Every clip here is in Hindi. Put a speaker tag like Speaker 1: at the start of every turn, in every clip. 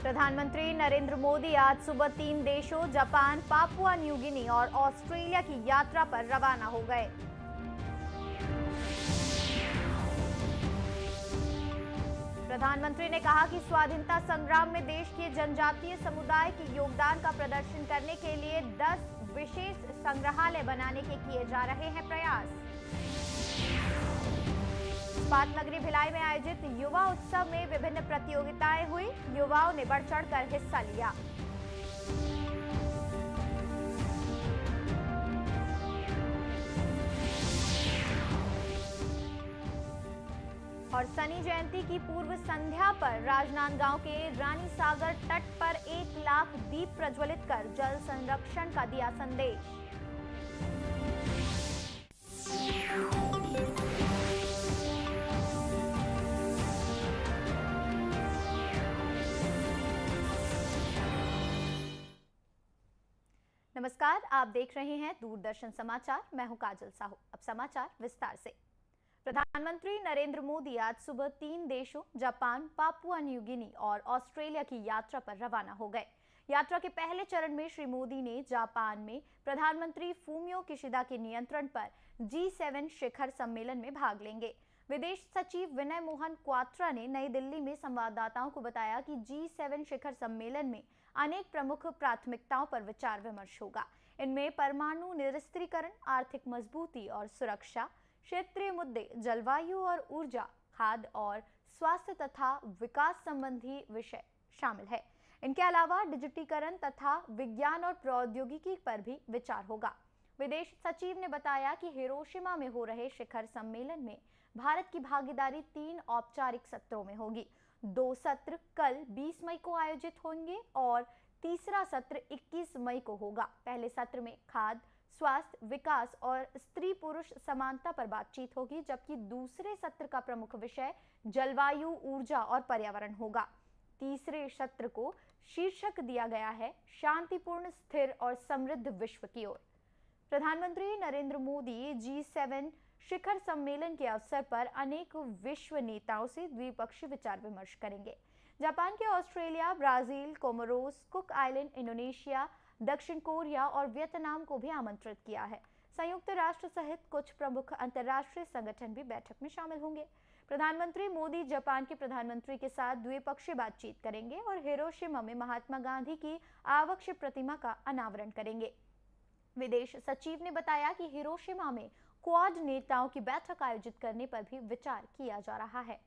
Speaker 1: प्रधानमंत्री नरेंद्र मोदी आज सुबह 3 देशों जापान, पापुआ न्यू गिनी और ऑस्ट्रेलिया की यात्रा पर रवाना हो गए। प्रधानमंत्री ने कहा कि स्वाधीनता संग्राम में देश के जनजातीय समुदाय के योगदान का प्रदर्शन करने के लिए 10 विशेष संग्रहालय बनाने के किए जा रहे हैं प्रयास। इस्पात नगरी भिलाई में आयोजित युवा उत्सव में विभिन्न प्रतियोगिताएं हुई। युवाओं ने बढ़ चढ़कर हिस्सा लिया। और शनि जयंती की पूर्व संध्या पर राजनांदगांव के रानी सागर तट पर 1 लाख दीप प्रज्वलित कर जल संरक्षण का दिया संदेश। नमस्कार, आप देख रहे हैं दूरदर्शन समाचार। मैं हूं काजल साहू। अब समाचार विस्तार से। प्रधानमंत्री नरेंद्र मोदी आज सुबह 3 देशों जापान, पापुआ न्यू गिनी और ऑस्ट्रेलिया की यात्रा पर रवाना हो गए। यात्रा के पहले चरण में श्री मोदी ने जापान में प्रधानमंत्री फूमियो किशिदा के नियंत्रण पर G7 शिखर सम्मेलन में भाग लेंगे। विदेश सचिव विनय मोहन क्वात्रा ने नई दिल्ली में संवाददाताओं को बताया कि G7 शिखर सम्मेलन में अनेक प्रमुख प्राथमिकताओं पर विचार विमर्श होगा। इनमें परमाणु निरस्त्रीकरण, आर्थिक मजबूती और सुरक्षा, क्षेत्रीय मुद्दे, जलवायु और ऊर्जा, खाद्य और स्वास्थ्य तथा विकास संबंधी विषय शामिल है। इनके अलावा डिजिटीकरण तथा विज्ञान और प्रौद्योगिकी पर भी विचार होगा। विदेश सचिव ने बताया कि हिरोशिमा में हो रहे शिखर सम्मेलन में भारत की भागीदारी 3 औपचारिक सत्रों में होगी। 2 सत्र कल 20 मई को आयोजित होंगे और तीसरा सत्र 21 मई को होगा। पहले सत्र में खाद्य, स्वास्थ्य, विकास और स्त्री पुरुष समानता पर बातचीत होगी, जबकि दूसरे सत्र का प्रमुख विषय जलवायु, ऊर्जा और पर्यावरण होगा। तीसरे सत्र को शीर्षक दिया गया है शांतिपूर्ण, स्थिर और समृद्ध विश्व की ओर। प्रधानमंत्री नरेंद्र मोदी G7 शिखर सम्मेलन के अवसर पर अनेक विश्व नेताओं से द्विपक्षीय विचार विमर्श करेंगे। जापान के Australia, Brazil, Comoros, cook island, Indonesia, दक्षिण कोरिया और वियतनाम को भी आमंत्रित किया है। संयुक्त राष्ट्र सहित कुछ प्रमुख अंतर्राष्ट्रीय संगठन भी बैठक में शामिल होंगे। प्रधानमंत्री मोदी जापान के प्रधानमंत्री के साथ द्विपक्षीय बातचीत करेंगे और हिरोशिमा में महात्मा गांधी की आवक्ष प्रतिमा का अनावरण करेंगे। विदेश सचिव ने बताया कि हिरोशिमा में क्वाड नेताओं की बैठक आयोजित करने पर भी विचार किया जा रहा है।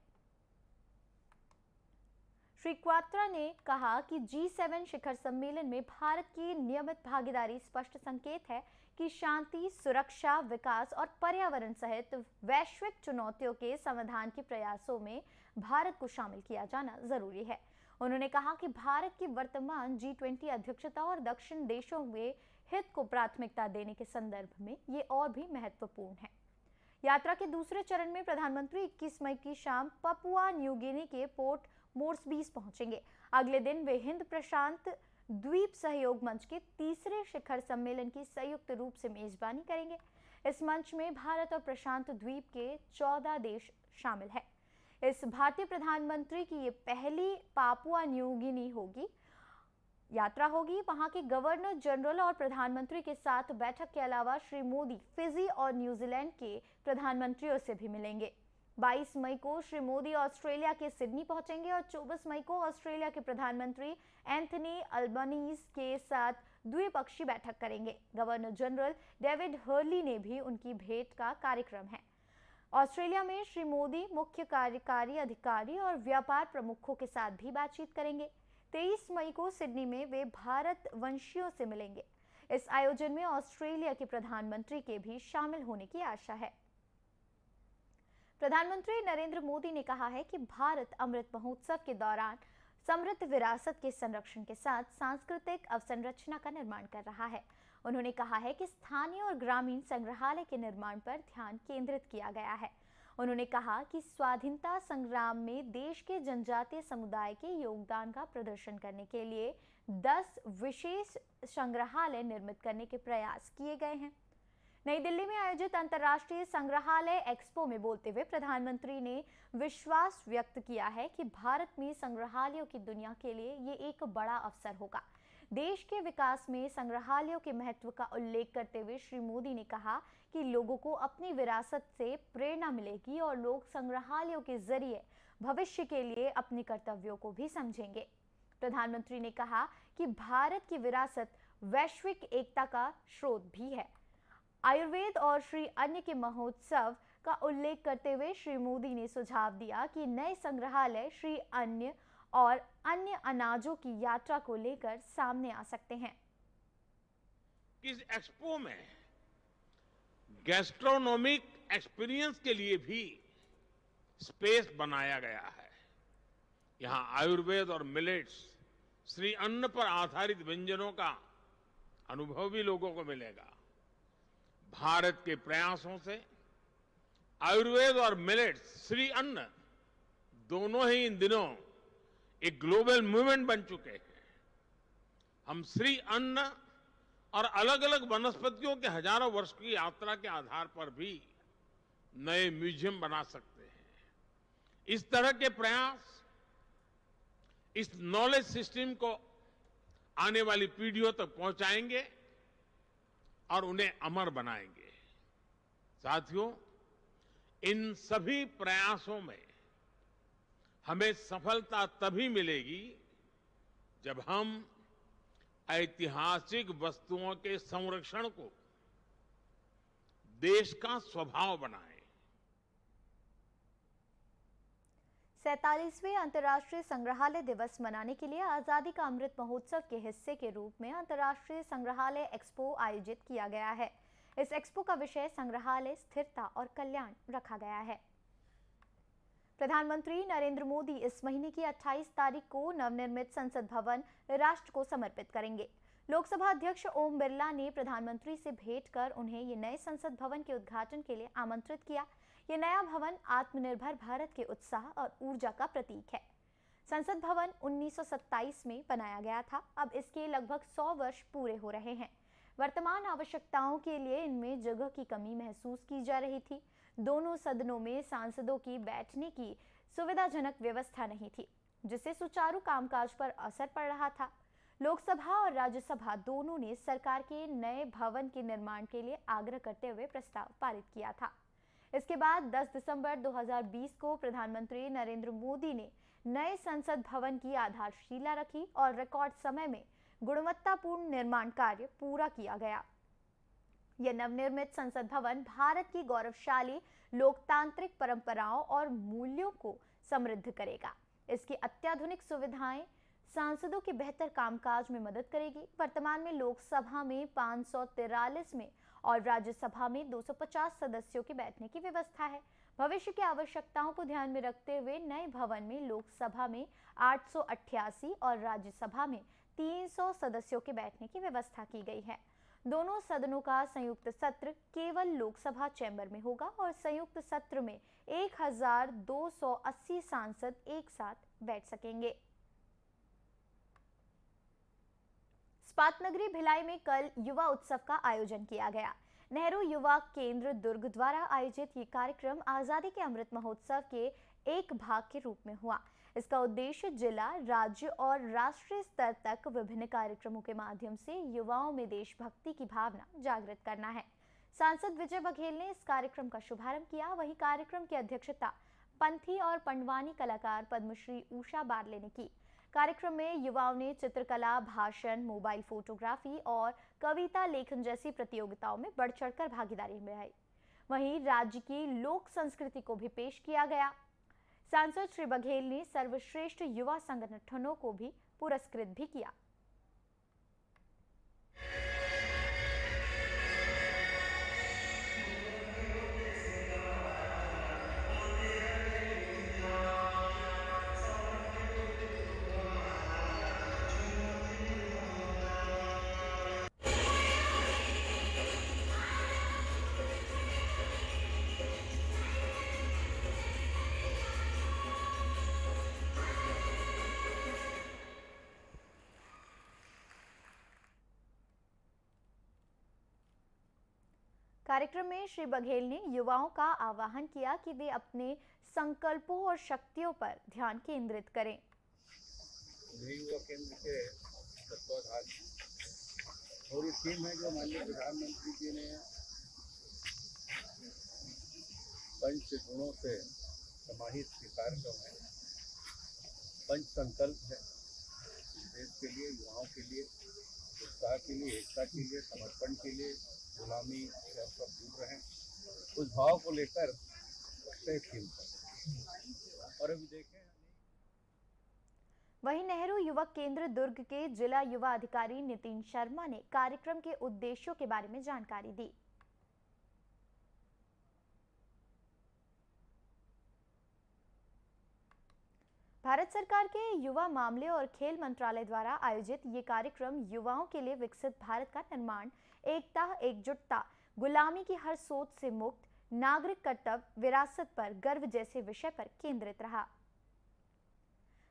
Speaker 1: श्री क्वात्रा ने कहा कि G7 शिखर सम्मेलन में भारत की नियमित भागीदारी स्पष्ट संकेत है कि शांति, सुरक्षा, विकास और पर्यावरण सहित वैश्विक चुनौतियों के समाधान के प्रयासों में भारत को शामिल किया जाना जरूरी है। उन्होंने कहा कि भारत की वर्तमान G20 अध्यक्षता और दक्षिण देशों में हित को प्राथमिकता देने के संदर्भ में ये और भी महत्वपूर्ण है। यात्रा के दूसरे चरण में प्रधानमंत्री 21 मई की शाम पपुआ न्यू गिनी के पोर्ट मोर्सबीज पहुंचेंगे। अगले दिन वे हिंद प्रशांत द्वीप सहयोग मंच के तीसरे शिखर सम्मेलन की संयुक्त रूप से मेजबानी करेंगे। इस मंच में भारत और प्रशांत द्वीप के 14 देश शामिल है। इस भारतीय प्रधानमंत्री की ये पहली पापुआ न्यू गिनी यात्रा होगी। वहां के गवर्नर जनरल और प्रधानमंत्री के साथ बैठक के अलावा श्री मोदी फिजी और न्यूजीलैंड के प्रधानमंत्रियों से भी मिलेंगे। 22 मई को श्री मोदी ऑस्ट्रेलिया के सिडनी पहुंचेंगे और 24 मई को ऑस्ट्रेलिया के प्रधानमंत्री एंथनी अल्बनीज के साथ द्विपक्षीय बैठक करेंगे। गवर्नर जनरल डेविड हर्ली ने भी उनकी भेंट का कार्यक्रम है। ऑस्ट्रेलिया में श्री मोदी मुख्य कार्यकारी अधिकारी और व्यापार प्रमुखों के साथ भी बातचीत करेंगे। 23 मई को सिडनी में वे भारत वंशियों से मिलेंगे। इस आयोजन में ऑस्ट्रेलिया के प्रधानमंत्री के भी शामिल होने की आशा है। प्रधानमंत्री नरेंद्र मोदी ने कहा है कि भारत अमृत महोत्सव के दौरान समृद्ध विरासत के संरक्षण के साथ सांस्कृतिक अवसंरचना का निर्माण कर रहा है। उन्होंने कहा है कि स्थानीय और ग्रामीण संग्रहालय के निर्माण पर ध्यान केंद्रित किया गया है। उन्होंने कहा कि स्वाधीनता संग्राम में देश के जनजातीय समुदाय के योगदान का प्रदर्शन करने के लिए 10 विशेष संग्रहालय निर्मित करने के प्रयास किए गए हैं। नई दिल्ली में आयोजित अंतर्राष्ट्रीय संग्रहालय एक्सपो में बोलते हुए प्रधानमंत्री ने विश्वास व्यक्त किया है कि भारत में संग्रहालयों की दुनिया के लिए ये एक बड़ा अवसर होगा। देश के विकास में संग्रहालयों के महत्व का उल्लेख करते हुए श्री मोदी ने कहा कि लोगों को अपनी विरासत से प्रेरणा मिलेगी और लोग संग्रहालयों के जरिए भविष्य के लिए अपने कर्तव्यों को भी समझेंगे। प्रधानमंत्री ने कहा कि भारत की विरासत वैश्विक एकता का स्रोत भी है। आयुर्वेद और श्री अन्न के महोत्सव का उल्लेख करते हुए श्री मोदी ने सुझाव दिया कि नए संग्रहालय श्री अन्न और अन्य अनाजों की यात्रा को लेकर सामने आ सकते हैं।
Speaker 2: इस एक्सपो में गैस्ट्रोनोमिक एक्सपीरियंस के लिए भी स्पेस बनाया गया है। यहां आयुर्वेद और मिलेट्स, श्री अन्न पर आधारित व्यंजनों का अनुभव भी लोगों को मिलेगा। भारत के प्रयासों से आयुर्वेद और मिलेट्स, श्री अन्न दोनों ही इन दिनों एक ग्लोबल मूवमेंट बन चुके हैं। हम श्री अन्न और अलग अलग वनस्पतियों के हजारों वर्ष की यात्रा के आधार पर भी नए म्यूजियम बना सकते हैं। इस तरह के प्रयास इस नॉलेज सिस्टम को आने वाली पीढ़ियों तक पहुंचाएंगे और उन्हें अमर बनाएंगे। साथियों, इन सभी प्रयासों में हमें सफलता तभी मिलेगी जब हम ऐतिहासिक वस्तुओं के संरक्षण को देश का स्वभाव बनाएं।
Speaker 1: 47वें अंतर्राष्ट्रीय संग्रहालय दिवस मनाने के लिए आजादी का अमृत महोत्सव के हिस्से के रूप में अंतर्राष्ट्रीय संग्रहालय एक्सपो आयोजित किया गया है। इस एक्सपो का विषय संग्रहालय स्थिरता और कल्याण रखा गया है। प्रधानमंत्री नरेंद्र मोदी इस महीने की 28 तारीख को नवनिर्मित संसद भवन राष्ट्र को समर्पित करेंगे। लोकसभा अध्यक्ष ओम बिरला ने प्रधानमंत्री से भेंट कर उन्हें ये नए संसद भवन के उद्घाटन के लिए आमंत्रित किया। ये नया भवन आत्मनिर्भर भारत के उत्साह और ऊर्जा का प्रतीक है। संसद भवन 1927 में बनाया गया था। अब इसके लगभग 100 वर्ष पूरे हो रहे हैं। वर्तमान आवश्यकताओं के लिए इनमें जगह की कमी महसूस की जा रही थी। दोनों सदनों में सांसदों की बैठने की सुविधाजनक व्यवस्था नहीं थी, जिससे सुचारू कामकाज पर असर पड़ रहा था। लोकसभा और राज्यसभा दोनों ने सरकार के नए भवन के निर्माण के लिए आग्रह करते हुए प्रस्ताव पारित किया था। इसके बाद 10 दिसंबर 2020 को प्रधानमंत्री नरेंद्र मोदी ने नए संसद भवन की आधारशिला रखी और रिकॉर्ड समय में गुणवत्तापूर्ण निर्माण कार्य पूरा किया गया। यह नवनिर्मित संसद भवन भारत की गौरवशाली लोकतांत्रिक परंपराओं और मूल्यों को समृद्ध करेगा। इसकी अत्याधुनिक सुविधाएं सांसदों के बेहतर कामकाज में मदद करेगी। वर्तमान में लोकसभा में 543 में और राज्यसभा में 250 सदस्यों के बैठने की व्यवस्था है। भविष्य की आवश्यकताओं को ध्यान में रखते हुए नए भवन में लोकसभा में 888 और राज्यसभा में 300 सदस्यों के बैठने की व्यवस्था की गई है। दोनों सदनों का संयुक्त सत्र केवल लोकसभा चैम्बर में होगा और संयुक्त सत्र में 1280 सांसद एक साथ बैठ सकेंगे। इस्पात नगरी भिलाई में कल युवा उत्सव का आयोजन किया गया। नेहरू युवा केंद्र दुर्ग द्वारा आयोजित ये कार्यक्रम आजादी के अमृत महोत्सव के एक भाग के रूप में हुआ। इसका उद्देश्य जिला, राज्य और राष्ट्रीय स्तर तक विभिन्न कार्यक्रमों के माध्यम से युवाओं में देशभक्ति की भावना जागृत करना है। सांसद विजय बघेल ने इस कार्यक्रम का शुभारंभ किया। वहीं कार्यक्रम की अध्यक्षता पंथी और पंडवानी कलाकार पद्मश्री उषा बारले ने की। कार्यक्रम में युवाओं ने चित्रकला, भाषण, मोबाइल फोटोग्राफी और कविता लेखन जैसी प्रतियोगिताओं में बढ़ चढ़कर भागीदारी निभाई। वहीं राज्य की लोक संस्कृति को भी पेश किया गया। सांसद श्री बघेल ने सर्वश्रेष्ठ युवा संगठनों को भी पुरस्कृत भी किया। कार्यक्रम में श्री बघेल ने युवाओं का आह्वान किया कि वे अपने संकल्पों और शक्तियों पर ध्यान केंद्रित करें।
Speaker 3: युवा केंद्र के तत्वाधान और ये थीम है जो माननीय प्रधानमंत्री जी ने पंच गुणों से समाहित कार्यक्रम है। पंच संकल्प है देश के लिए, युवाओं के लिए, उत्साह के लिए, एकता के लिए, समर्पण के लिए, गुलामी से हम सब दूर रहें, उस भाव को लेकर तय थीम है। और अभी देखें,
Speaker 1: वहीं नेहरू युवक केंद्र दुर्ग के जिला युवा अधिकारी नितिन शर्मा ने कार्यक्रम के उद्देश्यों के बारे में जानकारी दी। भारत सरकार के युवा मामले और खेल मंत्रालय द्वारा आयोजित ये कार्यक्रम युवाओं के लिए विकसित भारत का निर्माण, एकता, एकजुटता, गुलामी की हर सोच से मुक्त, नागरिक कर्तव्य, विरासत पर गर्व जैसे विषय पर केंद्रित रहा।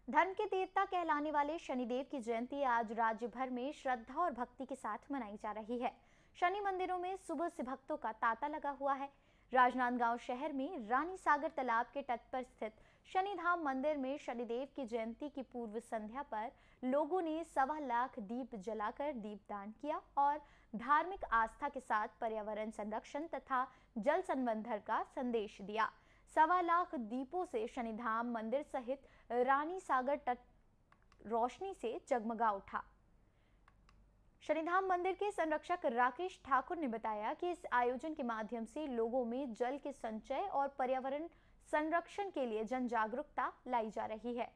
Speaker 1: धर्म के देवता कहलाने वाले शनिदेव की जयंती आज राज्य भर में श्रद्धा और भक्ति के साथ मनाई जा रही है। शनि मंदिरों में सुबह से भक्तों का तांता लगा हुआ है। राजनांदगांव शहर में रानी सागर तालाब के तट पर स्थित शनिधाम मंदिर में शनिदेव की जयंती की पूर्व संध्या पर लोगों ने 1.25 लाख दीप जलाकर दीपदान किया और धार्मिक आस्था के साथ पर्यावरण संरक्षण तथा जल संवर्धन का संदेश दिया। 1.25 लाख दीपों से शनिधाम मंदिर सहित रानी सागर तट रोशनी से जगमगा उठा। शनिधाम मंदिर के संरक्षक राकेश ठाकुर ने बताया कि इस आयोजन के माध्यम से लोगों में जल के संचय और पर्यावरण संरक्षण के लिए जन जागरूकता लाई जा रही है।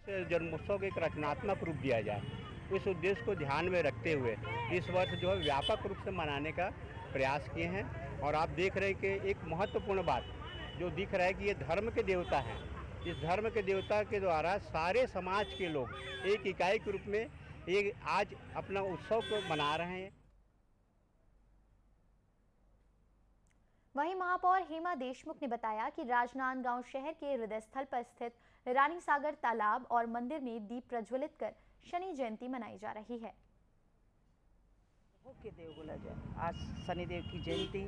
Speaker 4: इस जन्मोत्सव को एक रचनात्मक रूप दिया जाए, इस उद्देश्य को ध्यान में रखते हुए इस वर्ष जो है व्यापक रूप से मनाने का प्रयास किए हैं। और आप देख रहे हैं कि एक महत्वपूर्ण बात जो दिख रहा है कि ये धर्म के देवता हैं। इस धर्म के देवता के द्वारा सारे समाज के लोग एक इकाई के रूप में ये आज अपना उत्सव को मना रहे हैं।
Speaker 1: वहीं महापौर हेमा देशमुख ने बताया कि राजनांदगांव शहर के हृदय स्थल पर स्थित रानी सागर तालाब और मंदिर में दीप प्रज्वलित कर शनि जयंती मनाई जा रही है।
Speaker 5: के देव बोला जाए, आज शनिदेव की जयंती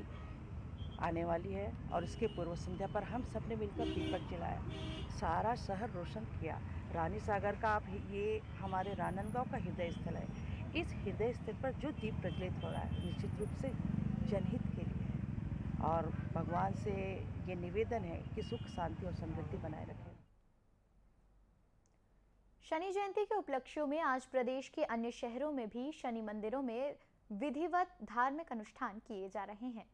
Speaker 5: आने वाली है और इसके पूर्व संध्या पर हम सब ने मिलकर दीपक जलाया, सारा शहर रोशन किया। रानी सागर का आप ये हमारे राजनांदगांव का हृदय स्थल है। इस हृदय स्थल पर जो दीप प्रज्वलित हो रहा है निश्चित रूप से जनहित के लिए है और भगवान से ये निवेदन है कि सुख, शांति और समृद्धि बनाए रखें।
Speaker 1: शनि जयंती के उपलक्ष्यों में आज प्रदेश के अन्य शहरों में भी शनि मंदिरों में विधिवत धार्मिक अनुष्ठान किए जा रहे हैं।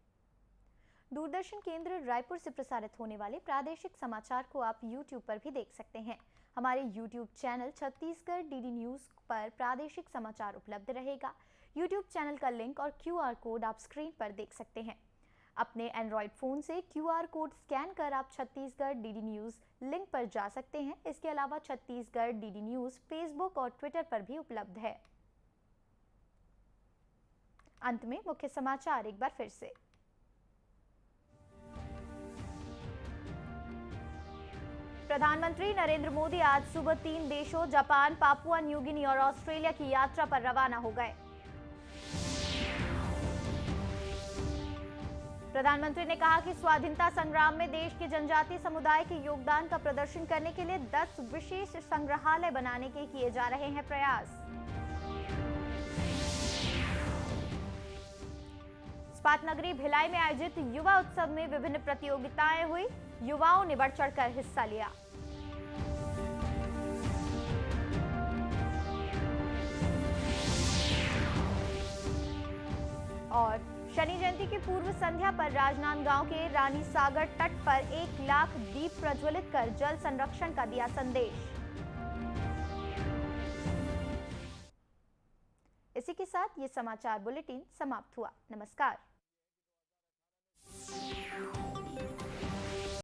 Speaker 1: दूरदर्शन केंद्र रायपुर से प्रसारित होने वाले प्रादेशिक समाचार को आप YouTube पर भी देख सकते हैं। हमारे YouTube channel Chhattisgarh DD news पर प्रादेशिक समाचार उपलब्ध रहेगा। YouTube चैनल का लिंक और QR कोड आप स्क्रीन पर देख सकते हैं। अपने एंड्रॉयड फोन से QR कोड स्कैन कर आप छत्तीसगढ़ डीडी न्यूज लिंक पर जा सकते हैं। इसके अलावा छत्तीसगढ़ डीडी न्यूज फेसबुक और ट्विटर पर भी उपलब्ध है। अंत में मुख्य समाचार एक बार फिर से। प्रधानमंत्री नरेंद्र मोदी आज सुबह 3 देशों जापान, पापुआ न्यू गिनी और ऑस्ट्रेलिया की यात्रा पर रवाना हो गए। प्रधानमंत्री ने कहा कि स्वाधीनता संग्राम में देश के जनजातीय समुदाय के योगदान का प्रदर्शन करने के लिए 10 विशेष संग्रहालय बनाने के किए जा रहे हैं प्रयास। इस्पात नगरी भिलाई में आयोजित युवा उत्सव में विभिन्न प्रतियोगिताएं हुई। युवाओं ने बढ़ चढ़कर हिस्सा लिया। और शनि जयंती की पूर्व संध्या पर राजनांदगांव के रानी सागर तट पर 1 लाख दीप प्रज्वलित कर जल संरक्षण का दिया संदेश। इसी के साथ ये समाचार बुलेटिन समाप्त हुआ। नमस्कार।